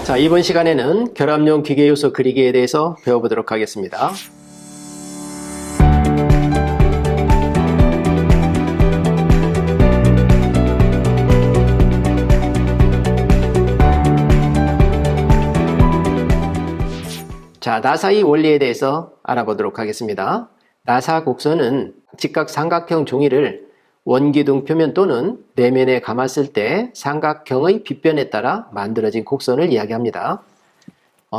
자, 이번 시간에는 결합용 기계 요소 그리기에 대해서 배워보도록 하겠습니다. 자, 나사의 원리에 대해서 알아보도록 하겠습니다. 나사 곡선은 직각 삼각형 종이를 원기둥 표면 또는 내면에 감았을 때 삼각형의 빗변에 따라 만들어진 곡선을 이야기합니다.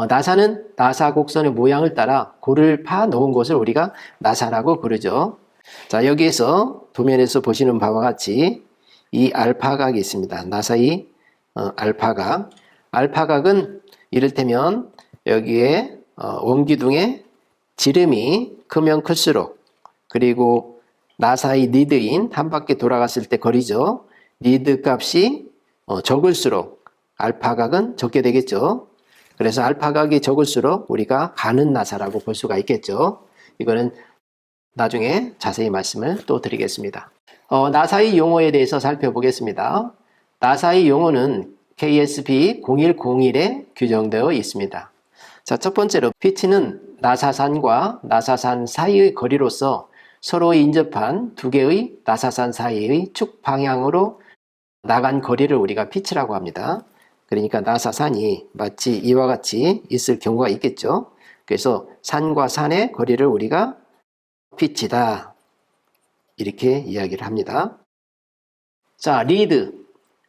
나사는 나사 곡선의 모양을 따라 골을 파 놓은 곳을 우리가 나사라고 부르죠. 자, 여기에서 도면에서 보시는 바와 같이 이 알파각이 있습니다. 나사의 알파각. 알파각은 이를테면 여기에 원기둥의 지름이 크면 클수록, 그리고 나사의 니드인 한 바퀴 돌아갔을 때 거리죠. 니드 값이 적을수록 알파각은 적게 되겠죠. 그래서 알파각이 적을수록 우리가 가는 나사라고 볼 수가 있겠죠. 이거는 나중에 자세히 말씀을 또 드리겠습니다. 나사의 용어에 대해서 살펴보겠습니다. 나사의 용어는 KSP 0101에 규정되어 있습니다. 자, 첫 번째로 피치는 나사산과 나사산 사이의 거리로서 서로 인접한 두 개의 나사산 사이의 축 방향으로 나간 거리를 우리가 피치라고 합니다. 그러니까 나사산이 마치 이와 같이 있을 경우가 있겠죠. 그래서 산과 산의 거리를 우리가 피치다, 이렇게 이야기를 합니다. 자,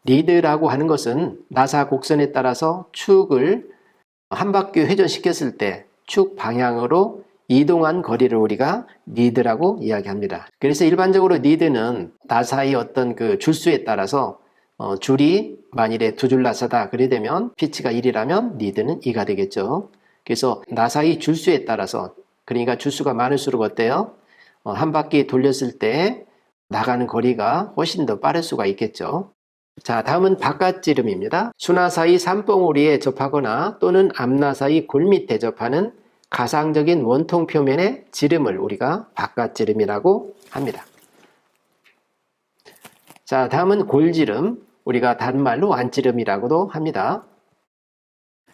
리드라고 하는 것은 나사 곡선에 따라서 축을 한 바퀴 회전시켰을 때 축 방향으로 이동한 거리를 우리가 리드라고 이야기합니다. 그래서 일반적으로 리드는 나사의 어떤 그 줄수에 따라서 줄이 만일에 두 줄 나사다 그래 되면 피치가 1이라면 리드는 2가 되겠죠. 그래서 나사의 줄수에 따라서, 그러니까 줄수가 많을수록 어때요? 한 바퀴 돌렸을 때 나가는 거리가 훨씬 더 빠를 수가 있겠죠. 자, 다음은 바깥지름입니다. 수나사의 산봉우리에 접하거나 또는 앞나사의 골 밑에 접하는 가상적인 원통 표면의 지름을 우리가 바깥지름이라고 합니다. 자, 다음은 골지름, 우리가 다른 말로 안지름이라고도 합니다.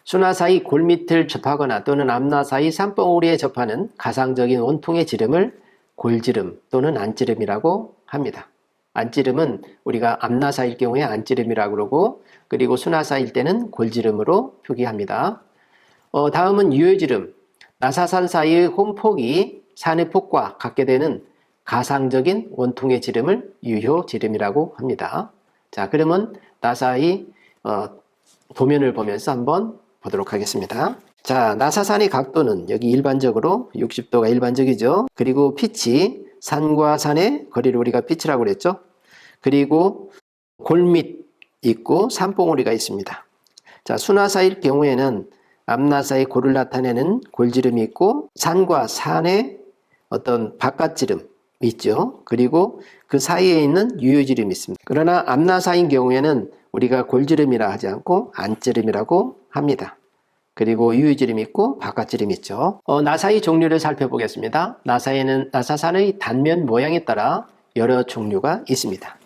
수나사의 골 밑을 접하거나 또는 앞나사의 산봉우리에 접하는 가상적인 원통의 지름을 골지름 또는 안지름이라고 합니다. 안지름은 우리가 앞나사일 경우에 안지름이라고 그러고, 그리고 수나사일 때는 골지름으로 표기합니다. 다음은 유효지름. 나사산 사이의 홈폭이 산의 폭과 같게 되는 가상적인 원통의 지름을 유효지름이라고 합니다. 자, 그러면 나사의 도면을 보면서 한번 보도록 하겠습니다. 자, 나사산의 각도는 여기 일반적으로 60도가 일반적이죠. 그리고 피치, 산과 산의 거리를 우리가 피치라고 그랬죠. 그리고 골밑 있고 산봉우리가 있습니다. 자, 수나사일 경우에는 앞나사의 골을 나타내는 골지름이 있고 산과 산의 어떤 바깥지름이 있죠. 그리고 그 사이에 있는 유효지름이 있습니다. 그러나 앞나사인 경우에는 우리가 골지름이라 하지 않고 안지름이라고 합니다. 그리고 유효지름이 있고 바깥지름이 있죠. 나사의 종류를 살펴보겠습니다. 나사에는 나사산의 단면 모양에 따라 여러 종류가 있습니다.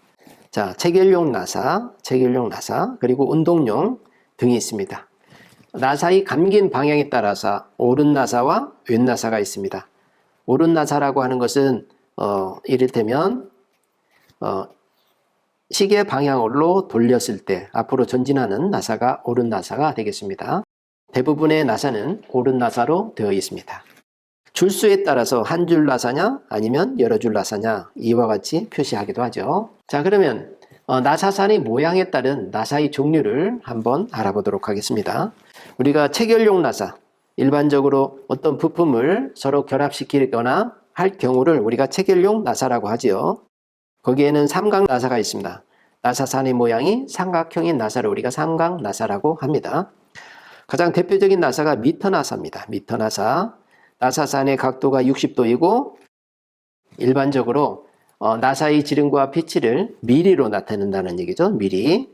자, 체결용 나사, 그리고 운동용 등이 있습니다. 나사의 감긴 방향에 따라서 오른 나사와 왼 나사가 있습니다. 오른 나사라고 하는 것은 이를테면 시계 방향으로 돌렸을 때 앞으로 전진하는 나사가 오른 나사가 되겠습니다. 대부분의 나사는 오른 나사로 되어 있습니다. 줄수에 따라서 한 줄 나사냐 아니면 여러 줄 나사냐, 이와 같이 표시하기도 하죠. 자, 그러면 나사산의 모양에 따른 나사의 종류를 한번 알아보도록 하겠습니다. 우리가 체결용 나사, 일반적으로 어떤 부품을 서로 결합시키거나 할 경우를 우리가 체결용 나사라고 하지요. 거기에는 삼각 나사가 있습니다. 나사산의 모양이 삼각형인 나사를 우리가 삼각 나사라고 합니다. 가장 대표적인 나사가 미터 나사입니다. 미터 나사. 나사산의 각도가 60도이고 일반적으로 나사의 지름과 피치를 미리로 나타낸다는 얘기죠. 미리.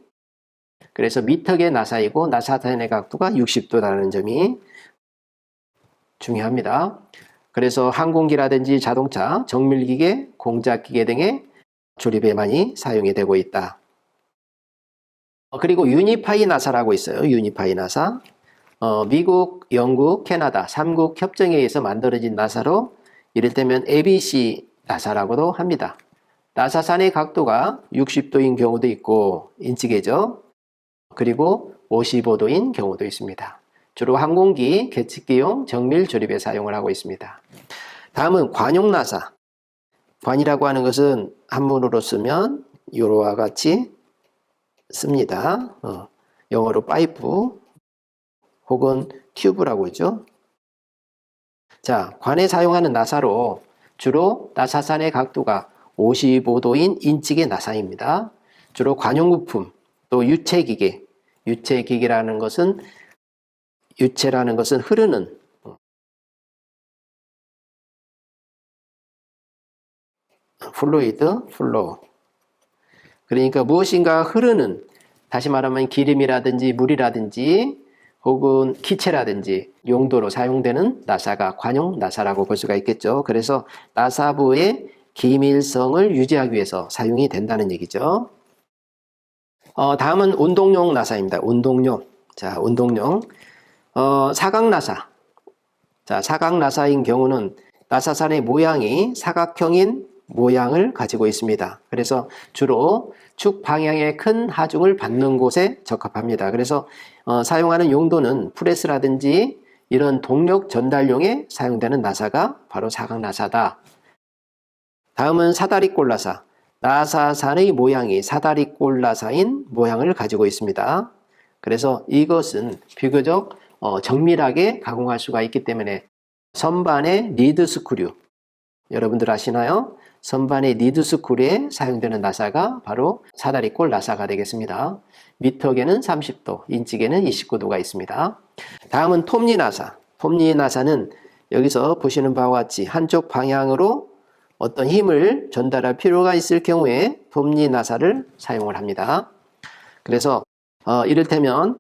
그래서 미터계 나사이고 나사산의 각도가 60도라는 점이 중요합니다. 그래서 항공기라든지 자동차, 정밀기계, 공작기계 등의 조립에 많이 사용이 되고 있다. 그리고 유니파이 나사라고 있어요. 유니파이 나사. 미국, 영국, 캐나다 3국 협정에 의해서 만들어진 나사로 이를테면 ABC 나사라고도 합니다. 나사산의 각도가 60도인 경우도 있고 인치계죠. 그리고 55도인 경우도 있습니다. 주로 항공기, 계측기용 정밀 조립에 사용을 하고 있습니다. 다음은 관용 나사. 관이라고 하는 것은 한문으로 쓰면 이와 같이 씁니다. 영어로 파이프 혹은 튜브라고 하죠. 자, 관에 사용하는 나사로 주로 나사산의 각도가 55도인 인치계 나사입니다. 주로 관용부품, 또 유체기계, 유체기계라는 것은 유체라는 것은 흐르는 플루이드, 플로우. 그러니까 무엇인가 흐르는, 다시 말하면 기름이라든지 물이라든지 혹은 기체라든지 용도로 사용되는 나사가 관용 나사라고 볼 수가 있겠죠. 그래서 나사부의 기밀성을 유지하기 위해서 사용이 된다는 얘기죠. 다음은 운동용 나사입니다. 운동용. 자, 운동용. 사각 나사. 자, 사각 나사인 경우는 나사산의 모양이 사각형인 모양을 가지고 있습니다. 그래서 주로 축 방향의 큰 하중을 받는 곳에 적합합니다. 그래서 사용하는 용도는 프레스라든지 이런 동력 전달용에 사용되는 나사가 바로 사각 나사다. 다음은 사다리꼴 나사. 나사산의 모양이 사다리꼴 나사인 모양을 가지고 있습니다. 그래서 이것은 비교적 정밀하게 가공할 수가 있기 때문에 선반의 리드 스크류, 여러분들 아시나요? 선반의 리드 스크류에 사용되는 나사가 바로 사다리꼴 나사가 되겠습니다. 미터계는 30도, 인치계는 29도가 있습니다. 다음은 톱니 나사. 톱니 나사는 여기서 보시는 바와 같이 한쪽 방향으로 어떤 힘을 전달할 필요가 있을 경우에 톱니 나사를 사용을 합니다. 그래서 이를테면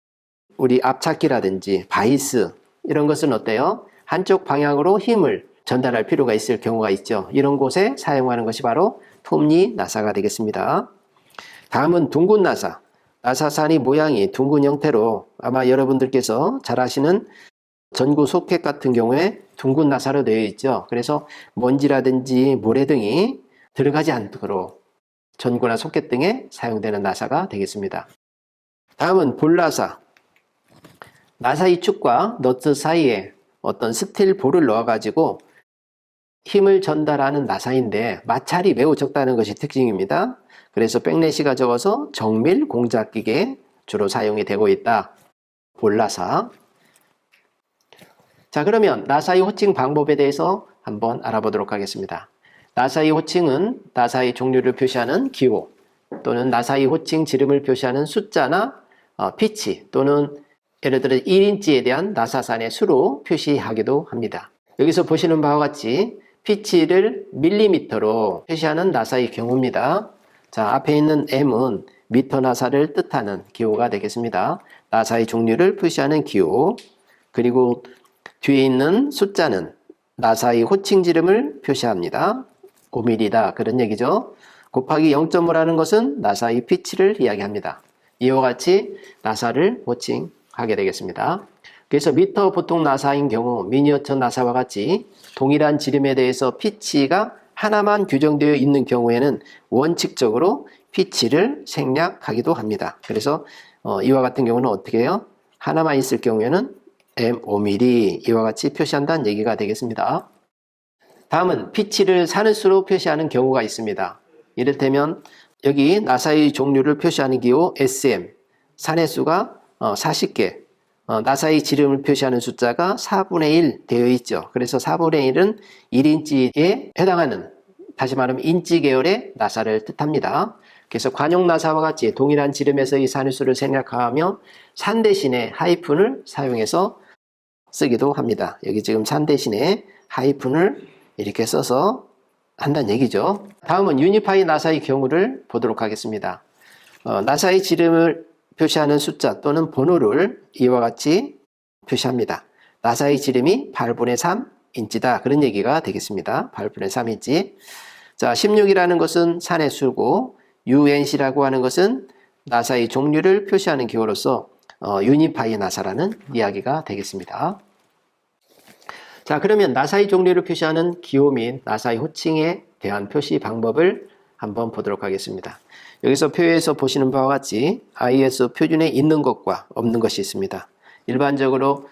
우리 앞찾기라든지 바이스 이런 것은 어때요? 한쪽 방향으로 힘을 전달할 필요가 있을 경우가 있죠. 이런 곳에 사용하는 것이 바로 톱니 나사가 되겠습니다. 다음은 둥근 나사. 나사산이 모양이 둥근 형태로 아마 여러분들께서 잘 아시는 전구 소켓 같은 경우에 둥근 나사로 되어 있죠. 그래서 먼지라든지 모래 등이 들어가지 않도록 전구나 소켓 등에 사용되는 나사가 되겠습니다. 다음은 볼나사. 나사의 축과 너트 사이에 어떤 스틸 볼을 넣어가지고 힘을 전달하는 나사인데 마찰이 매우 적다는 것이 특징입니다. 그래서 백내시가 적어서 정밀 공작기계에 주로 사용이 되고 있다. 볼나사. 자, 그러면 나사의 호칭 방법에 대해서 한번 알아보도록 하겠습니다. 나사의 호칭은 나사의 종류를 표시하는 기호 또는 나사의 호칭 지름을 표시하는 숫자나 피치 또는 예를 들어 1인치에 대한 나사산의 수로 표시하기도 합니다. 여기서 보시는 바와 같이 피치를 밀리미터로 표시하는 나사의 경우입니다. 자, 앞에 있는 M은 미터 나사를 뜻하는 기호가 되겠습니다. 나사의 종류를 표시하는 기호. 그리고 뒤에 있는 숫자는 나사의 호칭 지름을 표시합니다. 5mm다 그런 얘기죠. 곱하기 0.5라는 것은 나사의 피치를 이야기합니다. 이와 같이 나사를 호칭하게 되겠습니다. 그래서 미터 보통 나사인 경우 미니어처 나사와 같이 동일한 지름에 대해서 피치가 하나만 규정되어 있는 경우에는 원칙적으로 피치를 생략하기도 합니다. 그래서 이와 같은 경우는 어떻게 해요? 하나만 있을 경우에는 M 5mm 이와 같이 표시한다는 얘기가 되겠습니다. 다음은 피치를 산횟수로 표시하는 경우가 있습니다. 이를테면 여기 나사의 종류를 표시하는 기호 SM, 산횟수가 40개, 나사의 지름을 표시하는 숫자가 4분의 1 되어 있죠. 그래서 4분의 1은 1인치에 해당하는, 다시 말하면 인치 계열의 나사를 뜻합니다. 그래서 관용 나사와 같이 동일한 지름에서의 산횟수를 생략하며 산 대신에 하이픈을 사용해서 쓰기도 합니다. 여기 지금 산 대신에 하이픈을 이렇게 써서 한다는 얘기죠. 다음은 유니파이 나사의 경우를 보도록 하겠습니다. 나사의 지름을 표시하는 숫자 또는 번호를 이와 같이 표시합니다. 나사의 지름이 8분의 3인치다. 그런 얘기가 되겠습니다. 8분의 3인치. 자, 16이라는 것은 산의 수고, UNC라고 하는 것은 나사의 종류를 표시하는 기호로서 유니파이 나사라는 이야기가 되겠습니다. 자, 그러면 나사의 종류를 표시하는 기호 및 나사의 호칭에 대한 표시 방법을 한번 보도록 하겠습니다. 여기서 표에서 보시는 바와 같이 ISO 표준에 있는 것과 없는 것이 있습니다. 일반적으로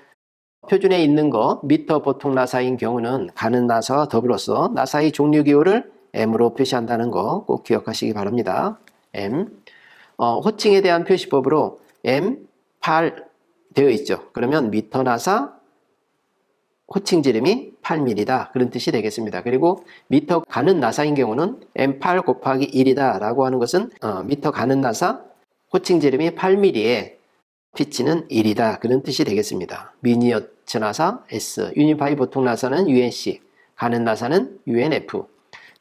표준에 있는 것, 미터 보통 나사인 경우는 가는 나사와 더불어서 나사의 종류 기호를 M으로 표시한다는 거 꼭 기억하시기 바랍니다. M. 호칭에 대한 표시법으로 M8 되어 있죠. 그러면 미터 나사 호칭 지름이 8mm다. 그런 뜻이 되겠습니다. 그리고 미터 가는 나사인 경우는 M8 곱하기 1이다 라고 하는 것은 미터 가는 나사 호칭 지름이 8mm에 피치는 1이다. 그런 뜻이 되겠습니다. 미니어처 나사 S, 유니파이 보통 나사는 UNC, 가는 나사는 UNF,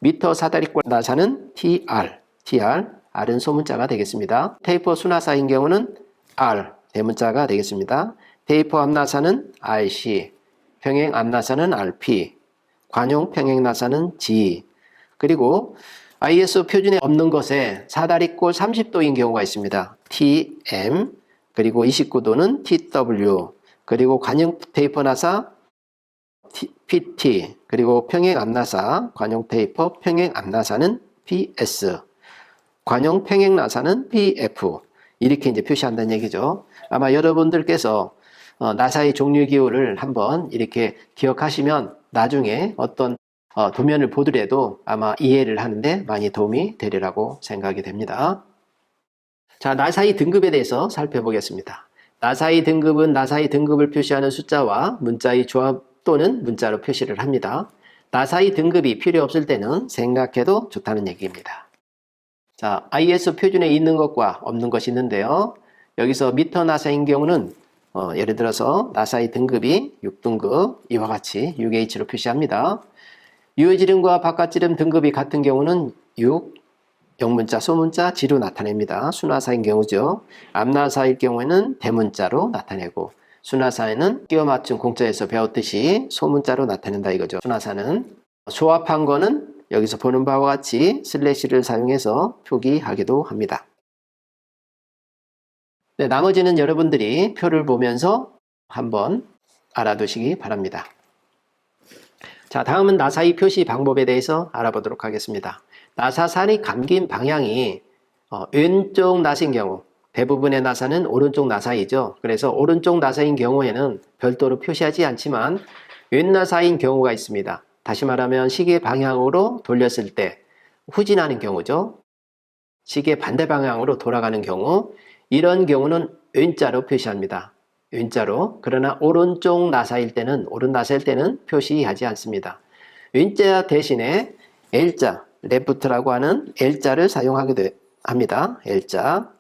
미터 사다리꼴 나사는 TR, R은 소문자가 되겠습니다. 테이퍼 수나사인 경우는 R, 대문자가 되겠습니다. 테이퍼 앞나사는 RC, 평행 앞나사는 RP, 관용 평행 나사는 G, 그리고 ISO 표준에 없는 것에 사다리꼴 30도인 경우가 있습니다. TM, 그리고 29도는 TW, 그리고 관용 테이퍼 나사 PT, 그리고 평행 앞나사, 관용 테이퍼 평행 앞나사는 PS, 관용 평행 나사는 PF, 이렇게 이제 표시한다는 얘기죠. 아마 여러분들께서 나사의 종류 기호를 한번 이렇게 기억하시면 나중에 어떤 도면을 보더라도 아마 이해를 하는데 많이 도움이 되리라고 생각이 됩니다. 자, 나사의 등급에 대해서 살펴보겠습니다. 나사의 등급은 나사의 등급을 표시하는 숫자와 문자의 조합 또는 문자로 표시를 합니다. 나사의 등급이 필요 없을 때는 생략해도 좋다는 얘기입니다. 자, ISO 표준에 있는 것과 없는 것이 있는데요. 여기서 미터 나사인 경우는 예를 들어서 나사의 등급이 6등급 이와 같이 6H로 표시합니다. 유효지름과 바깥지름 등급이 같은 경우는 6, 영문자, 소문자, G로 나타냅니다. 수나사인 경우죠. 앞나사일 경우에는 대문자로 나타내고 수나사에는 끼워 맞춘 공자에서 배웠듯이 소문자로 나타낸다 이거죠. 수나사는 조합한 거는 여기서 보는 바와 같이 슬래시를 사용해서 표기하기도 합니다. 네, 나머지는 여러분들이 표를 보면서 한번 알아두시기 바랍니다. 자, 다음은 나사의 표시 방법에 대해서 알아보도록 하겠습니다. 나사산이 감긴 방향이 왼쪽 나사인 경우, 대부분의 나사는 오른쪽 나사이죠. 그래서 오른쪽 나사인 경우에는 별도로 표시하지 않지만 왼나사인 경우가 있습니다. 다시 말하면 시계 방향으로 돌렸을 때 후진하는 경우죠. 시계 반대 방향으로 돌아가는 경우, 이런 경우는 왼자로 표시합니다. 왼자로. 그러나 오른쪽 나사일 때는, 오른 나사일 때는 표시하지 않습니다. 왼자 대신에 L자, 레프트라고 하는 L자를 사용하기도 합니다. L자.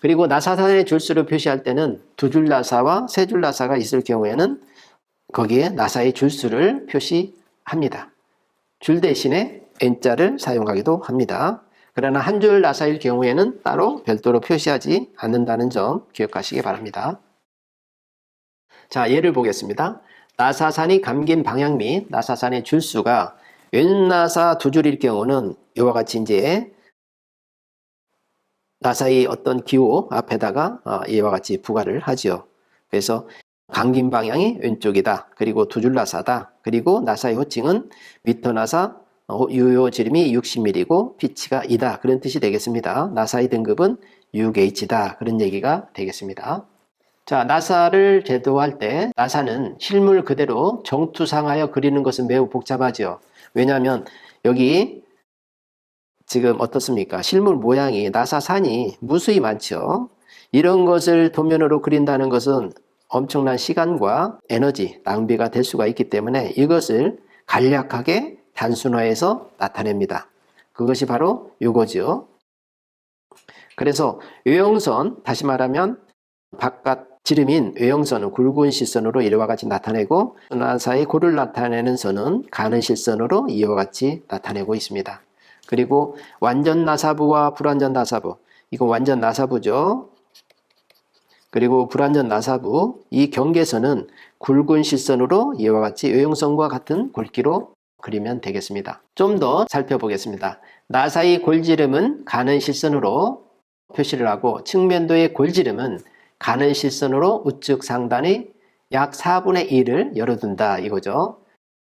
그리고 나사산의 줄수를 표시할 때는 두 줄 나사와 세 줄 나사가 있을 경우에는 거기에 나사의 줄수를 표시합니다. 줄 대신에 N자를 사용하기도 합니다. 그러나 한 줄 나사일 경우에는 따로 별도로 표시하지 않는다는 점 기억하시기 바랍니다. 자, 예를 보겠습니다. 나사산이 감긴 방향 및 나사산의 줄수가 왼나사 두 줄일 경우는 이와 같이 이제 나사의 어떤 기호 앞에다가 이와 같이 부과를 하죠. 그래서 감긴 방향이 왼쪽이다. 그리고 두 줄 나사다. 그리고 나사의 호칭은 미터 나사, 유효 지름이 60mm고 피치가 2다. 그런 뜻이 되겠습니다. 나사의 등급은 6H다. 그런 얘기가 되겠습니다. 자, 나사를 제도할 때 나사는 실물 그대로 정투상하여 그리는 것은 매우 복잡하죠. 왜냐하면 여기 지금 어떻습니까? 실물 모양이 나사산이 무수히 많죠. 이런 것을 도면으로 그린다는 것은 엄청난 시간과 에너지 낭비가 될 수가 있기 때문에 이것을 간략하게 단순화해서 나타냅니다. 그것이 바로 이거죠. 그래서 요형선, 다시 말하면 바깥 지름인 외형선은 굵은 실선으로 이와 같이 나타내고 순화사의 고를 나타내는 선은 가는 실선으로 이와 같이 나타내고 있습니다. 그리고 완전 나사부와 불완전 나사부, 이거 완전 나사부죠. 그리고 불완전 나사부, 이 경계선은 굵은 실선으로 이와 같이 외형선과 같은 굵기로 그리면 되겠습니다. 좀 더 살펴보겠습니다. 나사의 골지름은 가는 실선으로 표시를 하고 측면도의 골지름은 가는 실선으로 우측 상단의 약 4분의 1을 열어둔다 이거죠.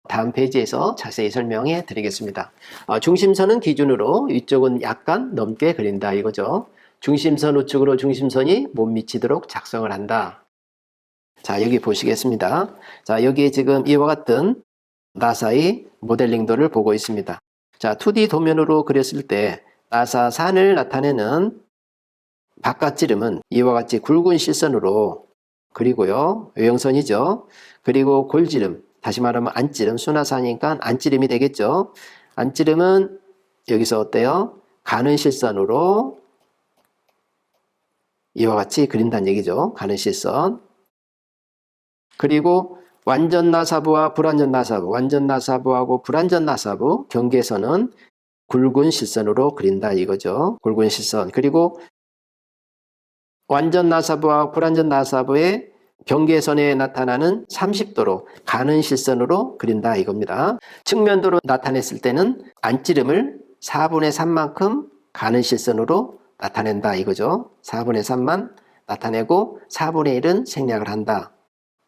다음 페이지에서 자세히 설명해 드리겠습니다. 중심선은 기준으로 위쪽은 약간 넘게 그린다 이거죠. 중심선 우측으로 중심선이 못 미치도록 작성을 한다. 자, 여기 보시겠습니다. 자, 여기 지금 이와 같은 나사의 모델링도를 보고 있습니다. 자, 2D 도면으로 그렸을 때 나사 산을 나타내는 바깥지름은 이와 같이 굵은 실선으로 그리고요. 외형선이죠. 그리고 골지름, 다시 말하면 안지름, 순화사니까 안지름이 되겠죠. 안지름은 여기서 어때요? 가는 실선으로 이와 같이 그린다는 얘기죠. 가는 실선. 그리고 완전 나사부와 불완전 나사부, 완전 나사부하고 불완전 나사부 경계선은 굵은 실선으로 그린다 이거죠. 굵은 실선. 그리고 완전 나사부와 불완전 나사부의 경계선에 나타나는 30도로 가는 실선으로 그린다 이겁니다. 측면도로 나타냈을 때는 안지름을 4분의 3만큼 가는 실선으로 나타낸다 이거죠. 4분의 3만 나타내고 4분의 1은 생략을 한다.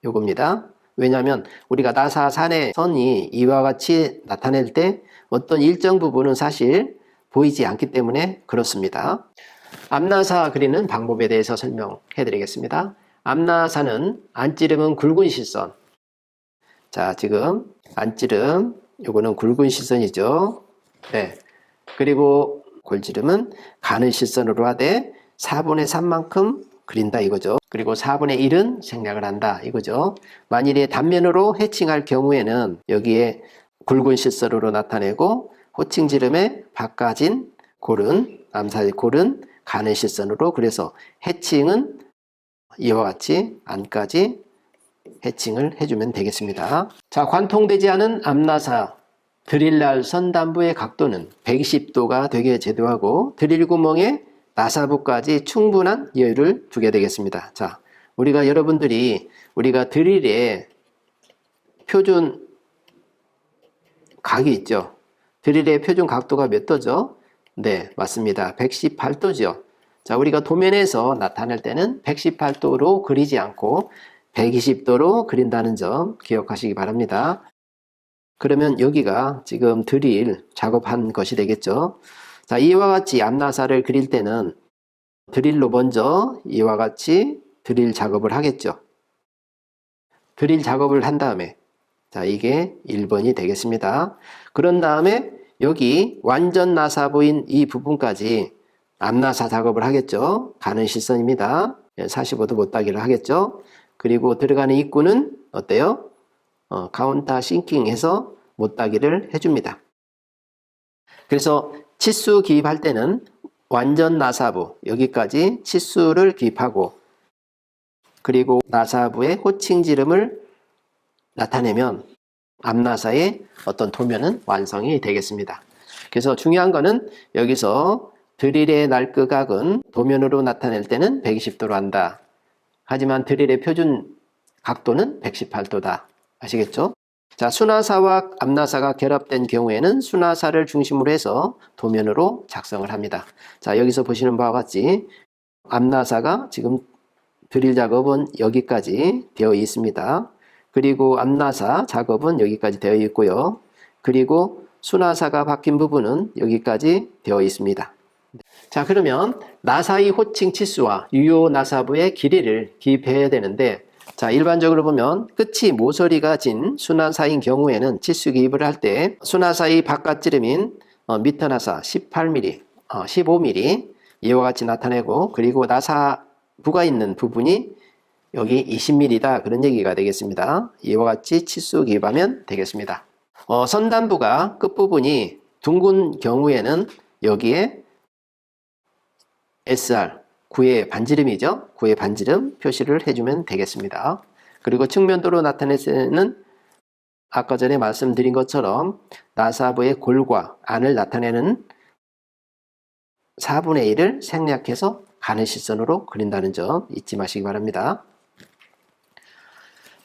요겁니다. 왜냐하면 우리가 나사산의 선이 이와 같이 나타낼 때 어떤 일정 부분은 사실 보이지 않기 때문에 그렇습니다. 앞나사 그리는 방법에 대해서 설명해 드리겠습니다. 앞나사는 안지름은 굵은 실선. 자, 지금 안지름 요거는 굵은 실선이죠. 네. 그리고 골지름은 가는 실선으로 하되 4분의 3만큼 그린다 이거죠. 그리고 4분의 1은 생략을 한다 이거죠. 만일에 단면으로 해칭할 경우에는 여기에 굵은 실선으로 나타내고 호칭지름의 바꿔진 골은 암사의 골은 가는 실선으로, 그래서 해칭은 이와 같이 안까지 해칭을 해주면 되겠습니다. 자, 관통되지 않은 앞나사 드릴날 선단부의 각도는 120도가 되게 제도하고 드릴 구멍에 나사부까지 충분한 여유를 두게 되겠습니다. 자, 우리가 드릴에 표준 각이 있죠. 드릴의 표준 각도가 몇 도죠? 네, 맞습니다. 118도죠. 자, 우리가 도면에서 나타낼 때는 118도로 그리지 않고 120도로 그린다는 점 기억하시기 바랍니다. 그러면 여기가 지금 드릴 작업한 것이 되겠죠. 자, 이와 같이 앞나사를 그릴 때는 드릴로 먼저 이와 같이 드릴 작업을 하겠죠. 드릴 작업을 한 다음에 자, 이게 1번이 되겠습니다. 그런 다음에 여기 완전 나사부인 이 부분까지 앞나사 작업을 하겠죠. 가는 실선입니다. 45도 못따기를 하겠죠. 그리고 들어가는 입구는 어때요? 카운터 싱킹해서 못따기를 해줍니다. 그래서 치수 기입할 때는 완전 나사부 여기까지 치수를 기입하고 그리고 나사부의 호칭지름을 나타내면 앞나사의 어떤 도면은 완성이 되겠습니다. 그래서 중요한 거는 여기서 드릴의 날끄각은 도면으로 나타낼 때는 120도로 한다. 하지만 드릴의 표준 각도는 118도다. 아시겠죠? 자, 순화사와 앞나사가 결합된 경우에는 순화사를 중심으로 해서 도면으로 작성을 합니다. 자, 여기서 보시는 바와 같이 앞나사가 지금 드릴 작업은 여기까지 되어 있습니다. 그리고 앞나사 작업은 여기까지 되어 있고요. 그리고 순화사가 박힌 부분은 여기까지 되어 있습니다. 자, 그러면 나사의 호칭 치수와 유효 나사부의 길이를 기입해야 되는데, 자, 일반적으로 보면 끝이 모서리가 진 순화사인 경우에는 치수 기입을 할 때 순화사의 바깥지름인 미터나사 18mm, 15mm 이와 같이 나타내고, 그리고 나사부가 있는 부분이 여기 20mm다 그런 얘기가 되겠습니다. 이와 같이 치수 기입하면 되겠습니다. 선단부가 끝부분이 둥근 경우에는 여기에 SR, 구의 반지름이죠. 구의 반지름 표시를 해주면 되겠습니다. 그리고 측면도로 나타낼 때는 아까 전에 말씀드린 것처럼 나사부의 골과 안을 나타내는 4분의 1을 생략해서 가는 시선으로 그린다는 점 잊지 마시기 바랍니다.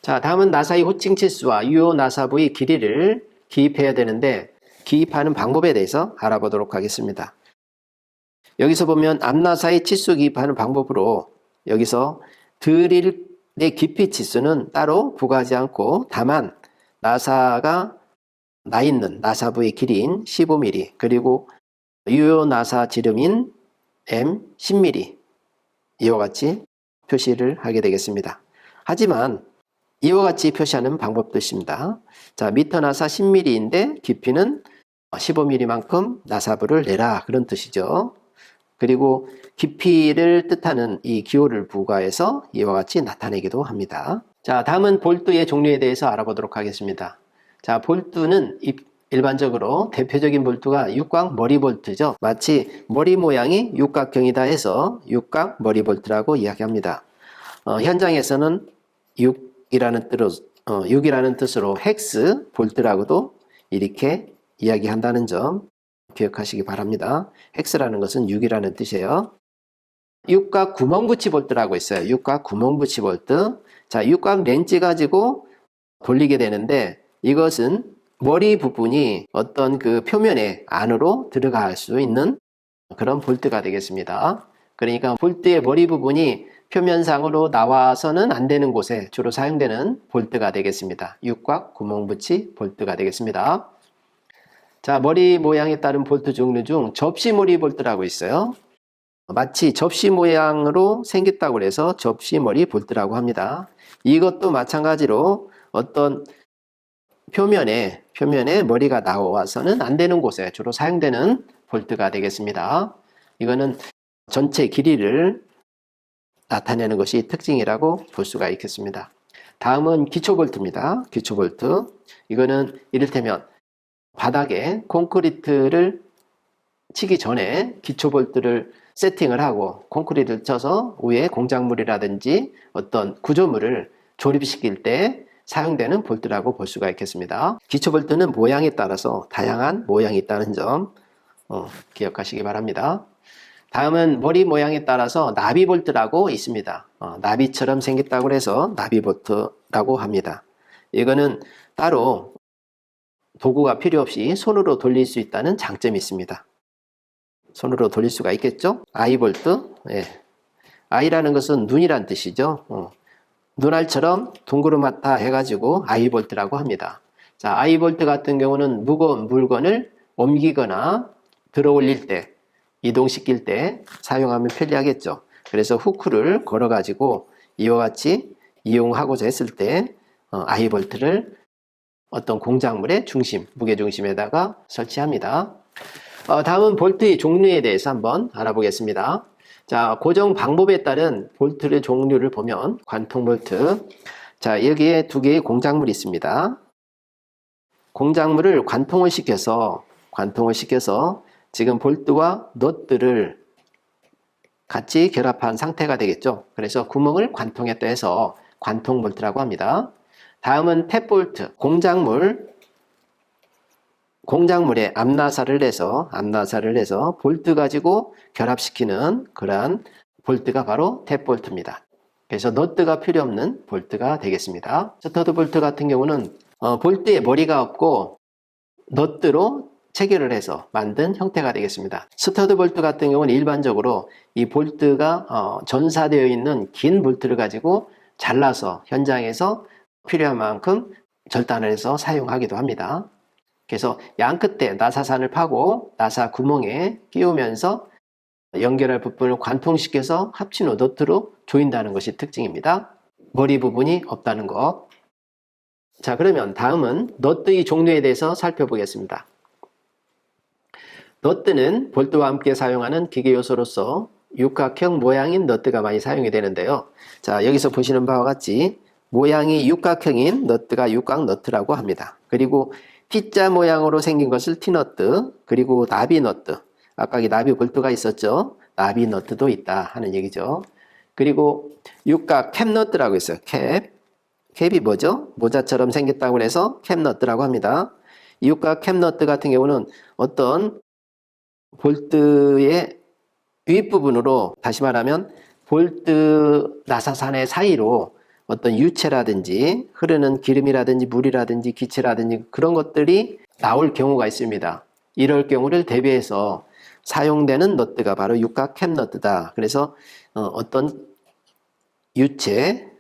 자, 다음은 나사의 호칭 치수와 유효 나사부의 길이를 기입해야 되는데 기입하는 방법에 대해서 알아보도록 하겠습니다. 여기서 보면 앞나사의 치수 기입하는 방법으로 여기서 드릴의 깊이 치수는 따로 부과하지 않고 다만 나사가 나 있는 나사부의 길이인 15mm 그리고 유효 나사 지름인 M 10mm 이와 같이 표시를 하게 되겠습니다. 하지만 이와 같이 표시하는 방법도 있습니다. 자, 미터 나사 10mm인데 깊이는 15mm만큼 나사부를 내라 그런 뜻이죠. 그리고 깊이를 뜻하는 이 기호를 부과해서 이와 같이 나타내기도 합니다. 자, 다음은 볼트의 종류에 대해서 알아보도록 하겠습니다. 자, 볼트는 일반적으로 대표적인 볼트가 육각 머리 볼트죠. 마치 머리 모양이 육각형이다 해서 육각 머리 볼트라고 이야기합니다. 현장에서는 6이라는 뜻으로 헥스 볼트라고도 이렇게 이야기한다는 점 기억하시기 바랍니다. 헥스라는 것은 6이라는 뜻이에요. 육각 구멍붙이 볼트라고 있어요. 육각 구멍붙이 볼트. 자, 육각 렌치 가지고 돌리게 되는데 이것은 머리 부분이 어떤 그 표면의 안으로 들어갈 수 있는 그런 볼트가 되겠습니다. 그러니까 볼트의 머리 부분이 표면상으로 나와서는 안 되는 곳에 주로 사용되는 볼트가 되겠습니다. 육각 구멍붙이 볼트가 되겠습니다. 자, 머리 모양에 따른 볼트 종류 중 접시머리 볼트라고 있어요. 마치 접시 모양으로 생겼다고 해서 접시머리 볼트라고 합니다. 이것도 마찬가지로 어떤 표면에 머리가 나와서는 안 되는 곳에 주로 사용되는 볼트가 되겠습니다. 이거는 전체 길이를 나타내는 것이 특징이라고 볼 수가 있겠습니다. 다음은 기초볼트입니다. 기초볼트. 이거는 이를테면 바닥에 콘크리트를 치기 전에 기초볼트를 세팅을 하고 콘크리트를 쳐서 위에 공작물이라든지 어떤 구조물을 조립시킬 때 사용되는 볼트라고 볼 수가 있겠습니다. 기초볼트는 모양에 따라서 다양한 모양이 있다는 점 기억하시기 바랍니다. 다음은 머리 모양에 따라서 나비볼트라고 있습니다. 나비처럼 생겼다고 해서 나비볼트라고 합니다. 이거는 따로 도구가 필요 없이 손으로 돌릴 수 있다는 장점이 있습니다. 손으로 돌릴 수가 있겠죠? 아이볼트. 예. 아이라는 것은 눈이란 뜻이죠. 눈알처럼 둥그름하다 해가지고 아이볼트라고 합니다. 자, 아이볼트 같은 경우는 무거운 물건을 옮기거나 들어 올릴 때, 이동시킬 때 사용하면 편리하겠죠. 그래서 후크를 걸어가지고 이와 같이 이용하고자 했을 때 아이볼트를 어떤 공작물의 중심, 무게중심에다가 설치합니다. 다음은 볼트의 종류에 대해서 한번 알아보겠습니다. 자, 고정 방법에 따른 볼트의 종류를 보면 관통 볼트. 자, 여기에 두 개의 공작물이 있습니다. 공작물을 관통을 시켜서 지금 볼트와 넛들을 같이 결합한 상태가 되겠죠. 그래서 구멍을 관통했다 해서 관통 볼트라고 합니다. 다음은 탭 볼트. 공작물에 앞나사를 내서 볼트 가지고 결합시키는 그러한 볼트가 바로 탭 볼트입니다. 그래서 너트가 필요 없는 볼트가 되겠습니다. 스터드 볼트 같은 경우는 볼트에 머리가 없고 너트로 체결을 해서 만든 형태가 되겠습니다. 스터드 볼트 같은 경우는 일반적으로 이 볼트가 전사되어 있는 긴 볼트를 가지고 잘라서 현장에서 필요한 만큼 절단을 해서 사용하기도 합니다. 그래서 양 끝에 나사산을 파고 나사 구멍에 끼우면서 연결할 부분을 관통시켜서 합친 후 너트로 조인다는 것이 특징입니다. 머리 부분이 없다는 것. 자, 그러면 다음은 너트의 종류에 대해서 살펴보겠습니다. 너트는 볼트와 함께 사용하는 기계 요소로서 육각형 모양인 너트가 많이 사용이 되는데요. 자, 여기서 보시는 바와 같이 모양이 육각형인 너트가 육각 너트라고 합니다. 그리고 T자 모양으로 생긴 것을 T너트, 그리고 나비 너트. 아까 나비 볼트가 있었죠. 나비 너트도 있다 하는 얘기죠. 그리고 육각 캡너트라고 있어요. 캡이 뭐죠? 모자처럼 생겼다고 해서 캡너트라고 합니다. 이 육각 캡너트 같은 경우는 어떤 볼트의 윗부분으로, 다시 말하면 볼트 나사산의 사이로 어떤 유체라든지 흐르는 기름이라든지 물이라든지 기체라든지 그런 것들이 나올 경우가 있습니다. 이럴 경우를 대비해서 사용되는 너트가 바로 육각 캡너트다. 그래서 어떤 유체,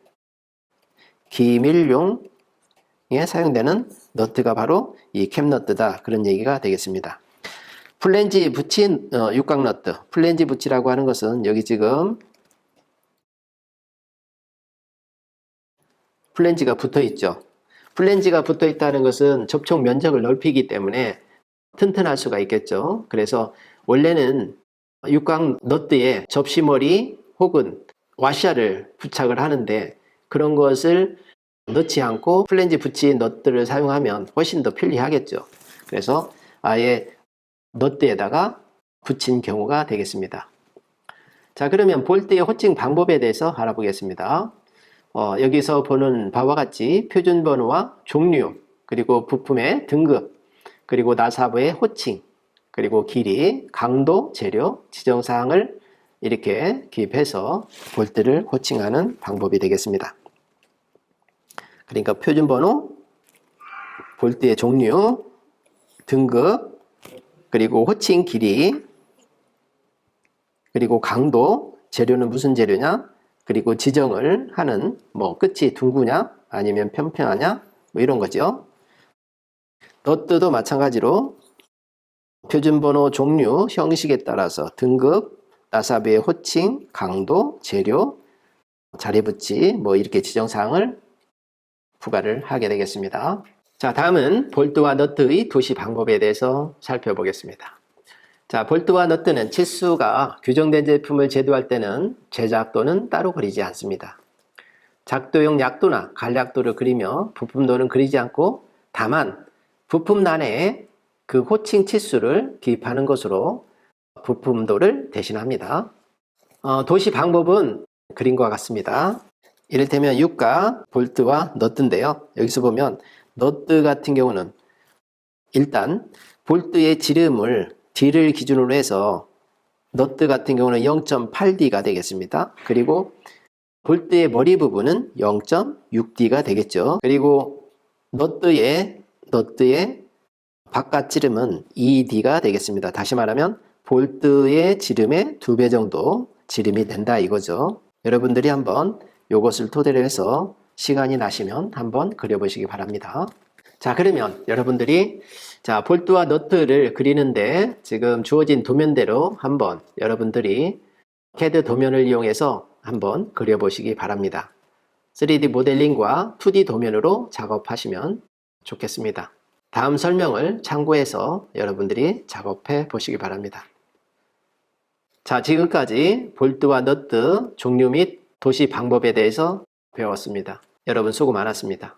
기밀용에 사용되는 너트가 바로 이 캡너트다. 그런 얘기가 되겠습니다. 플랜지 붙인 육각 너트, 플랜지 붙이라고 하는 것은 여기 지금 플랜지가 붙어 있죠. 플랜지가 붙어 있다는 것은 접촉 면적을 넓히기 때문에 튼튼할 수가 있겠죠. 그래서 원래는 육각 너트에 접시머리 혹은 와샤를 부착을 하는데 그런 것을 넣지 않고 플랜지 붙인 너트를 사용하면 훨씬 더 편리하겠죠. 그래서 아예 너트에다가 붙인 경우가 되겠습니다. 자, 그러면 볼트의 호칭 방법에 대해서 알아보겠습니다. 여기서 보는 바와 같이 표준 번호와 종류, 그리고 부품의 등급, 그리고 나사부의 호칭, 그리고 길이, 강도, 재료, 지정사항을 이렇게 기입해서 볼트를 호칭하는 방법이 되겠습니다. 그러니까 표준 번호, 볼트의 종류, 등급, 그리고 호칭 길이, 그리고 강도, 재료는 무슨 재료냐, 그리고 지정을 하는 끝이 둥그냐 아니면 평평하냐 이런 거죠. 너트도 마찬가지로 표준번호, 종류, 형식에 따라서 등급, 나사부의 호칭, 강도, 재료, 자리 붙이 이렇게 지정사항을 부과를 하게 되겠습니다. 자, 다음은 볼트와 너트의 도시 방법에 대해서 살펴보겠습니다. 자, 볼트와 너트는 치수가 규정된 제품을 제조할 때는 제작도는 따로 그리지 않습니다. 작도용 약도나 간략도를 그리며 부품도는 그리지 않고 다만 부품란에 그 호칭 치수를 기입하는 것으로 부품도를 대신합니다. 도시 방법은 그림과 같습니다. 이를테면 육각 볼트와 너트인데요. 여기서 보면 너트 같은 경우는 일단 볼트의 지름을 D를 기준으로 해서 너트 같은 경우는 0.8D가 되겠습니다. 그리고 볼트의 머리 부분은 0.6D가 되겠죠. 그리고 너트의 바깥 지름은 2D가 되겠습니다. 다시 말하면 볼트의 지름의 2배 정도 지름이 된다 이거죠. 여러분들이 한번 이것을 토대로 해서 시간이 나시면 한번 그려보시기 바랍니다. 자, 그러면 여러분들이 볼트와 너트를 그리는데 지금 주어진 도면대로 한번 여러분들이 CAD 도면을 이용해서 한번 그려보시기 바랍니다. 3D 모델링과 2D 도면으로 작업하시면 좋겠습니다. 다음 설명을 참고해서 여러분들이 작업해 보시기 바랍니다. 자, 지금까지 볼트와 너트 종류 및 도시 방법에 대해서 배웠습니다. 여러분 수고 많았습니다.